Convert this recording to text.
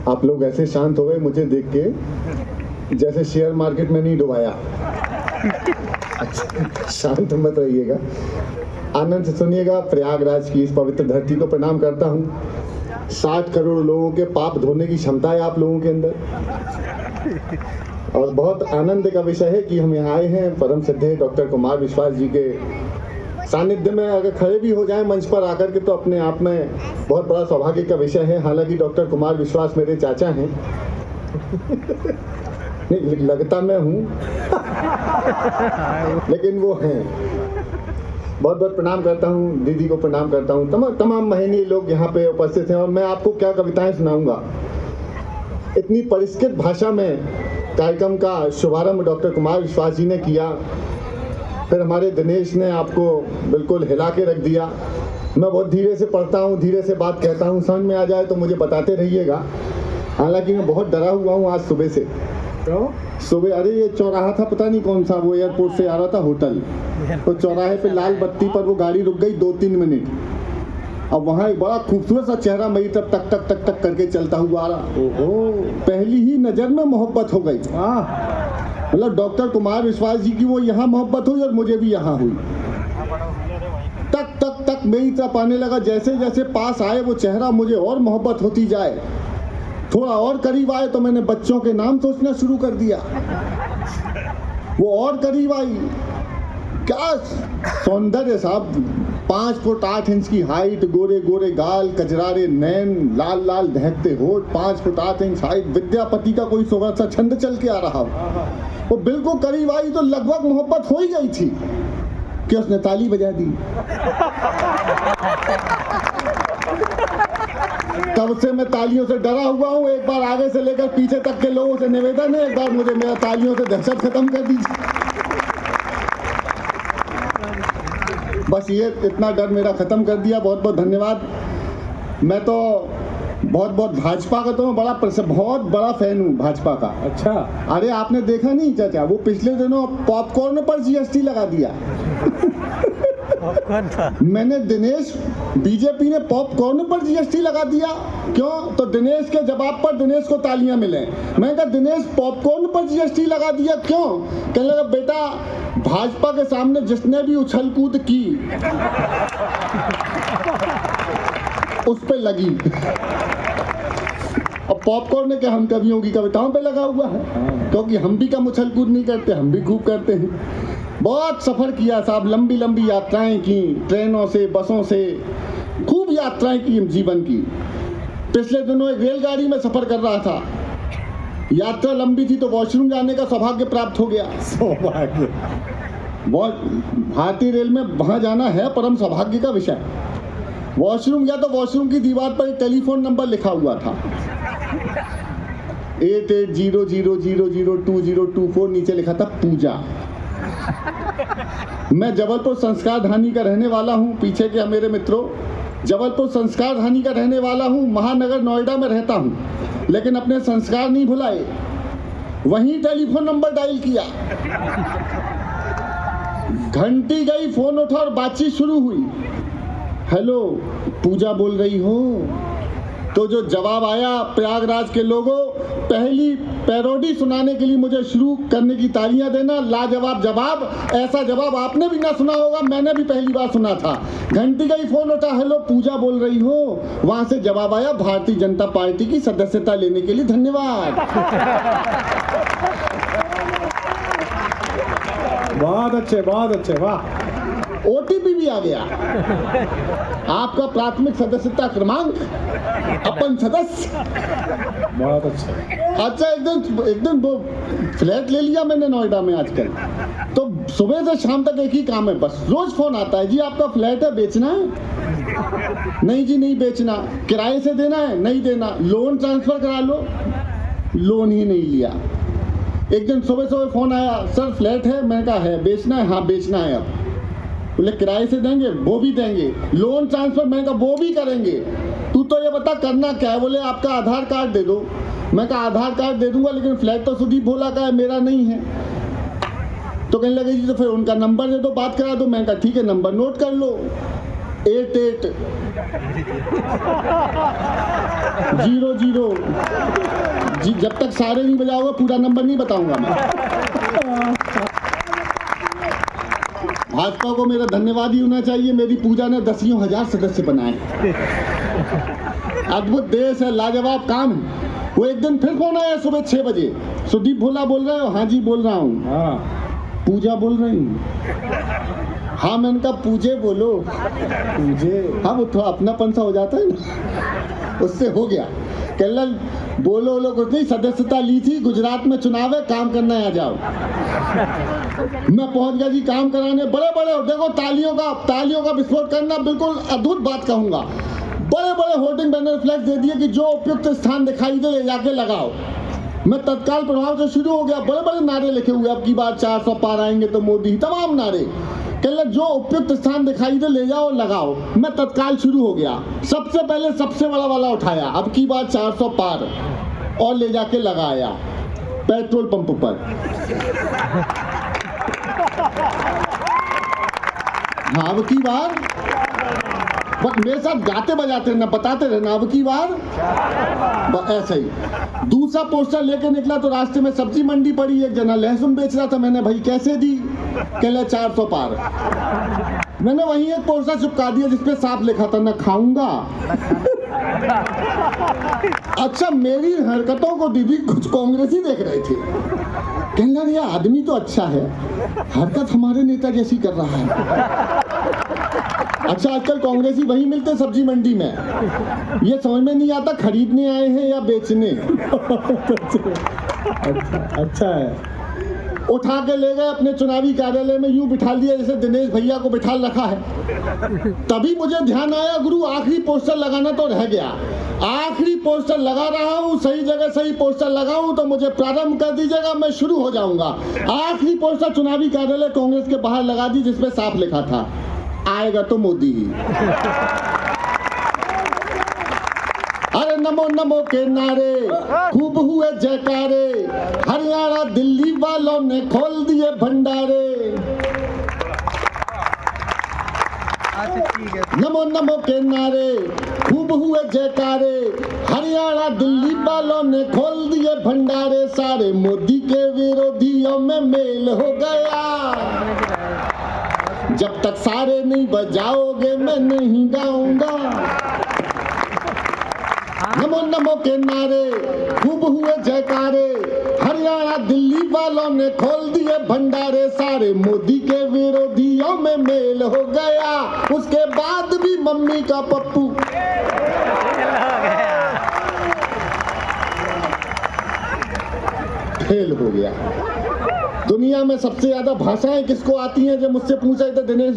आप लोग ऐसे शांत हो गए मुझे देख के जैसे शेयर मार्केट में नहीं डुबाया। शांत मत रहिएगा, आनंद से सुनिएगा। प्रयागराज की इस पवित्र धरती को प्रणाम करता हूँ। 60 करोड़ लोगों के पाप धोने की क्षमता है आप लोगों के अंदर, और बहुत आनंद का विषय है कि हम यहाँ आए हैं परम श्रद्धेय डॉक्टर कुमार विश्वास जी के सानिध्य में। अगर खड़े भी हो जाएं मंच पर आकर के तो अपने आप में बहुत बड़ा सौभाग्य का विषय है। हालांकि डॉक्टर कुमार विश्वास मेरे चाचा हैं। नहीं, लगता मैं हूँ लेकिन वो हैं। बहुत बहुत प्रणाम करता हूँ, दीदी को प्रणाम करता हूँ। तमाम महनीय लोग यहाँ पे उपस्थित हैं और मैं आपको क्या कविताएं सुनाऊंगा। इतनी परिष्कृत भाषा में कार्यक्रम का शुभारंभ डॉक्टर कुमार विश्वास जी ने किया, फिर हमारे दिनेश ने आपको बिल्कुल हिला के रख दिया। मैं बहुत धीरे से पढ़ता हूँ, धीरे से बात कहता हूँ, समझ में आ जाए तो मुझे बताते रहिएगा। हालांकि मैं बहुत डरा हुआ हूँ आज सुबह से। सुबह अरे ये चौराहा था, पता नहीं कौन सा, वो एयरपोर्ट से आ रहा था होटल, तो चौराहे पे लाल बत्ती पर वो गाड़ी रुक गई 2-3 मिनट। अब वहाँ एक बड़ा खूबसूरत सा चेहरा मेरी तरफ तक तक तक तक करके चलता हुआ आ रहा। ओहो, पहली ही नज़र में मोहब्बत हो गई। मतलब डॉक्टर कुमार विश्वास जी की वो यहाँ मोहब्बत हुई और मुझे भी यहाँ हुई। तक तक तक मेरी तरफ आने लगा। जैसे जैसे पास आए वो चेहरा, मुझे और मोहब्बत होती जाए। थोड़ा और करीब आए तो मैंने बच्चों के नाम सोचना शुरू कर दिया। वो और करीब आई, क्या सौंदर्य साहब। 5 फुट 8 इंच की हाइट, गोरे गोरे गाल, कजरारे नैन, लाल लाल दहकते होठ, 5 फुट 8 इंच हाइट। विद्यापति का कोई सोगा सा छंद चल के आ रहा हो। वो बिल्कुल करीब आई तो लगभग मोहब्बत हो ही गई थी कि उसने ताली बजा दी। तब से मैं तालियों से डरा हुआ हूँ। एक बार आगे से लेकर पीछे तक के लोगों से निवेदन है, एक बार मुझे मेरा तालियों से दहशत खत्म कर दीजिए। बस ये इतना डर मेरा खत्म कर दिया। बहुत बहुत धन्यवाद। मैं तो बहुत बहुत भाजपा का तो मैं बहुत बड़ा फैन हूँ भाजपा का। अच्छा, अरे आपने देखा नहीं चाचा, वो पिछले दिनों पॉपकॉर्न पर जीएसटी लगा दिया। मैंने दिनेश, बीजेपी ने पॉपकॉर्न पर जीएसटी लगा दिया। क्यों? तो दिनेश के जवाब पर दिनेश को तालियां मिले। मैं कहा दिनेश पॉपकॉर्न पर जीएसटी लगा दिया क्यों? कहने लगा बेटा भाजपा के सामने जिसने भी उछल कूद की उस पे लगी। अब पॉपकॉर्न के हम कवियों की कविताओं पे लगा हुआ है, क्योंकि हम भी कम उछल कूद नहीं करते, हम भी खूब करते हैं। बहुत सफ़र किया साहब, लंबी लंबी यात्राएं की, ट्रेनों से, बसों से, खूब यात्राएं की जीवन की। पिछले दिनों एक रेलगाड़ी में सफ़र कर रहा था। यात्रा लंबी थी तो वॉशरूम जाने का सौभाग्य प्राप्त हो गया। सौभाग्य, भारतीय रेल में वहाँ जाना है परम सौभाग्य का विषय। वॉशरूम गया तो वॉशरूम की दीवार पर एक टेलीफोन नंबर लिखा हुआ था, 8800002024। नीचे लिखा था पूजा। मैं जबलपुर संस्कार धानी का रहने वाला हूँ। पीछे के मेरे मित्रों, जबलपुर संस्कार धानी का रहने वाला हूँ। महानगर नोएडा में रहता हूँ, लेकिन अपने संस्कार नहीं भुलाए। वहीं टेलीफोन नंबर डायल किया, घंटी गई, फोन उठा और बातचीत शुरू हुई। हेलो, पूजा बोल रही हो? तो जो जवाब आया, प्रयागराज के लोगों, पहली पैरोडी सुनाने के लिए मुझे शुरू करने की तालियां देना। लाजवाब जवाब, ऐसा जवाब आपने भी ना सुना होगा, मैंने भी पहली बार सुना था। घंटी गई, फोन उठा, हेलो पूजा बोल रही हो? वहां से जवाब आया, भारतीय जनता पार्टी की सदस्यता लेने के लिए धन्यवाद। बहुत अच्छे, बहुत अच्छे, वाह। ओटीपी भी आ गया, आपका प्राथमिक सदस्यता क्रमांक, अपन सदस्य। बहुत अच्छा। अच्छा, एक दिन वो फ्लैट ले लिया मैंने नोएडा में आजकल। तो सुबह से शाम तक एक ही काम है बस। रोज फोन आता है, जी आपका फ्लैट है, बेचना है? नहीं जी नहीं बेचना। किराए से देना है? नहीं देना। लोन ट्रांसफर करा लो? लोन ही नहीं लिया। एक दिन सुबह सुबह फोन आया, सर फ्लैट है? मैंने कहा है। बेचना है? हाँ बेचना है। अब बोले किराए से देंगे? वो भी देंगे। Loan transfer? मैंने कहा वो भी करेंगे। तू तो ये बता करना क्या है? बोले आपका आधार कार्ड दे दो। मैं कहा आधार कार्ड दे दूंगा, लेकिन फ्लैट तो सुदीप भोला का है, मेरा नहीं है। तो कहने लगे जी तो फिर उनका नंबर दे दो, बात करा दो। मैं कहा ठीक है, नंबर नोट कर लो, 88 0 0 जी, जब तक सारे नहीं बजाओगे पूरा नंबर नहीं बताऊंगा मैं। भाजपा को मेरा धन्यवाद ही होना चाहिए, मेरी पूजा ने 10,000 सदस्य बनाए। अद्भुत देश है, लाजवाब काम है। वो एक दिन फिर फोन आया सुबह 6 बजे, सुदीप भोला बोल रहे हो? हाँ जी बोल रहा हूँ। हाँ पूजा बोल रही हूँ। हाँ मैंने कहा पूजे बोलो। पूजे हाँ वो थोड़ा अपनापन सा हो जाता है ना, उससे हो गया। कहला बोलो लो कुछ नहीं, सदस्यता ली थी, गुजरात में चुनाव है, काम करना है, आ जाओ। मैं पहुंच गया जी काम कराने। बड़े बड़े देखो तालियों का विस्फोट करना, बिल्कुल अद्भुत बात कहूंगा। बड़े बड़े होर्डिंग बैनर फ्लैक्स दे दिए कि जो उपयुक्त स्थान दिखाई दे ले जाके लगाओ। मैं तत्काल प्रभाव से शुरू हो गया, बड़े बड़े नारे लिखे हुए, अब की बार 400 पार आएंगे तो मोदी, तमाम नारे। कहले जो उपयुक्त स्थान दिखाई दे ले जाओ लगाओ। मैं तत्काल शुरू हो गया, सबसे पहले सबसे बड़ा वाला उठाया, अब की बार 400 पार, और ले जाके लगाया पेट्रोल पंप पर। हाँ अब की बार बस मेरे साथ गाते बजाते रहना, बताते रहना, अब की बार ऐसा ही। दूसरा पोस्टर लेके निकला तो रास्ते में सब्जी मंडी पड़ी, एक जना लहसुन बेच रहा था, मैंने भाई कैसे दी? कहले 400 पार। मैंने वहीं एक पोस्टर चिपका दिया जिसपे साफ लिखा था न खाऊंगा। अच्छा मेरी हरकतों को दीदी कुछ कांग्रेसी देख रहे थे, कहने लगे ये आदमी तो अच्छा है, हरकत हमारे नेता जैसी कर रहा है। अच्छा आजकल कांग्रेसी वही मिलते सब्जी मंडी में, ये समझ में नहीं आता खरीदने आए हैं या बेचने। अच्छा है। उठा के ले गए अपने चुनावी कार्यालय में, यूं बिठा दिया जैसे दिनेश भैया को बिठाल रखा है। तभी मुझे ध्यान आया गुरु आखिरी पोस्टर लगाना तो रह गया। आखिरी पोस्टर लगा रहा हूँ, सही जगह सही पोस्टर लगाऊं तो मुझे प्रारंभ कर दीजिएगा, मैं शुरू हो जाऊंगा। आखिरी पोस्टर चुनावी कार्यालय कांग्रेस के बाहर लगा दी जिसपे साफ लिखा था आएगा तो मोदी ही। अरे नमो नमो के नारे खूब हुए जयकारे, हरियाणा दिल्ली वालों ने खोल दिए भंडारे। नमो नमो के नारे खूब हुए जयकारे, हरियाणा दिल्ली वालों ने खोल दिए भंडारे। सारे मोदी के विरोधियों में मेल हो गया, जब तक सारे नहीं बजाओगे मैं नहीं गाऊंगा। नमो नमो के नारे खूब हुए जयकारे, हरियाणा दिल्ली वालों ने खोल दिए भंडारे। सारे मोदी के विरोधियों में मेल हो गया, उसके बाद भी मम्मी का पप्पू। फेल हो गया। दुनिया में सबसे ज्यादा भाषाएं किसको आती हैं? जब मुझसे पूछा था दिनेश